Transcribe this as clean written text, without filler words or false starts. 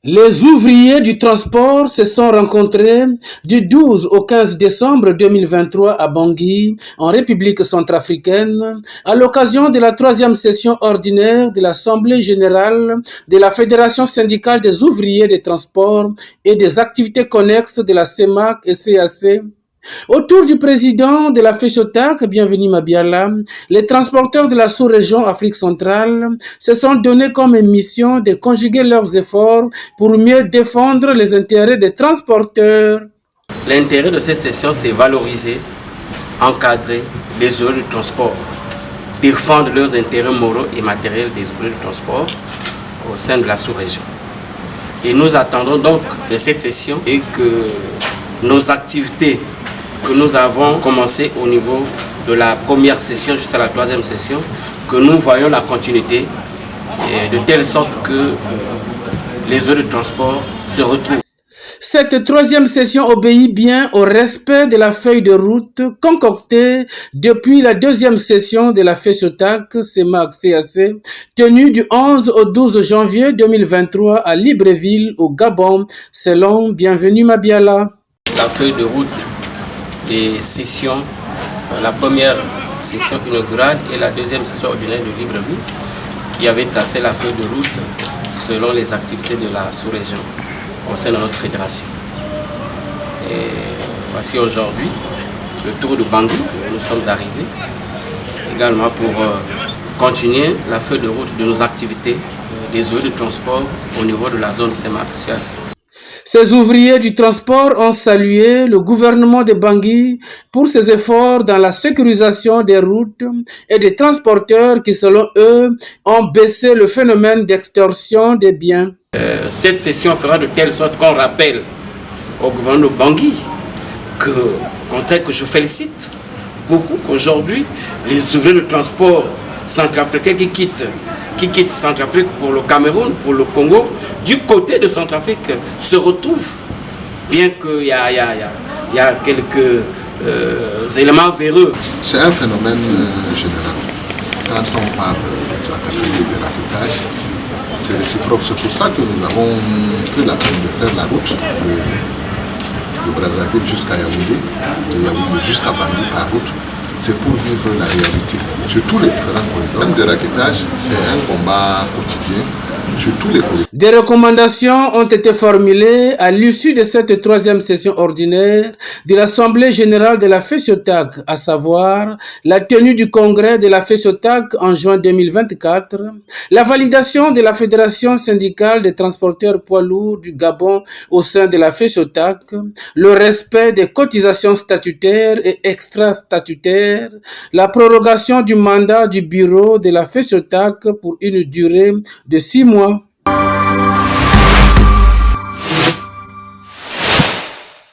Les ouvriers du transport se sont rencontrés du 12 au 15 décembre 2023 à Bangui, en République centrafricaine, à l'occasion de la troisième session ordinaire de l'Assemblée générale de la Fédération syndicale des ouvriers des transports et des activités connexes de la CEMAC et CAC. Autour du président de la FESOTAC, bienvenue Mabiala, les transporteurs de la sous-région Afrique centrale se sont donnés comme mission de conjuguer leurs efforts pour mieux défendre les intérêts des transporteurs. L'intérêt de cette session, c'est valoriser, encadrer les ouvriers du transport, défendre leurs intérêts moraux et matériels des ouvriers du transport au sein de la sous-région. Et nous attendons donc de cette session et que nos activités que nous avons commencé au niveau de la première session jusqu'à la troisième session, que nous voyons la continuité de telle sorte que les heures de transport se retrouvent. Cette troisième session obéit bien au respect de la feuille de route concoctée depuis la deuxième session de la FESOTAC CEMAC-CAC tenue du 11 au 12 janvier 2023 à Libreville au Gabon, selon Bienvenue Mabiala. La feuille de route des sessions, la première session inaugurale et la deuxième session ordinaire de Libreville, qui avait tracé la feuille de route selon les activités de la sous-région au sein de notre fédération. Et voici aujourd'hui le tour de Bangui où nous sommes arrivés, également pour continuer la feuille de route de nos activités des ouvriers de transport au niveau de la zone CEMAC-CAC. Ces ouvriers du transport ont salué le gouvernement de Bangui pour ses efforts dans la sécurisation des routes et des transporteurs qui, selon eux, ont baissé le phénomène d'extorsion des biens. Cette session fera de telle sorte qu'on rappelle au gouvernement de Bangui que je félicite beaucoup qu'aujourd'hui, les ouvriers de transport centrafricains qui quittent Centrafrique pour le Cameroun, pour le Congo, du côté de Centrafrique se retrouvent, bien qu'il y a quelques éléments véreux. C'est un phénomène général. Quand on parle de tracasserie et de raquetage, c'est réciproque. C'est pour ça que nous avons pris la peine de faire la route de Brazzaville jusqu'à Yaoundé, de Yaoundé jusqu'à Bangui par route. C'est pour vivre la réalité sur tous les différents corridors. Même de raquetage, c'est un combat quotidien sur tous les corridors. Des recommandations ont été formulées à l'issue de cette troisième session ordinaire de l'Assemblée générale de la FESOTAC, à savoir la tenue du congrès de la FESOTAC en juin 2024, la validation de la Fédération syndicale des transporteurs poids lourds du Gabon au sein de la FESOTAC, le respect des cotisations statutaires et extra-statutaires, la prorogation du mandat du bureau de la FESOTAC pour une durée de 6 mois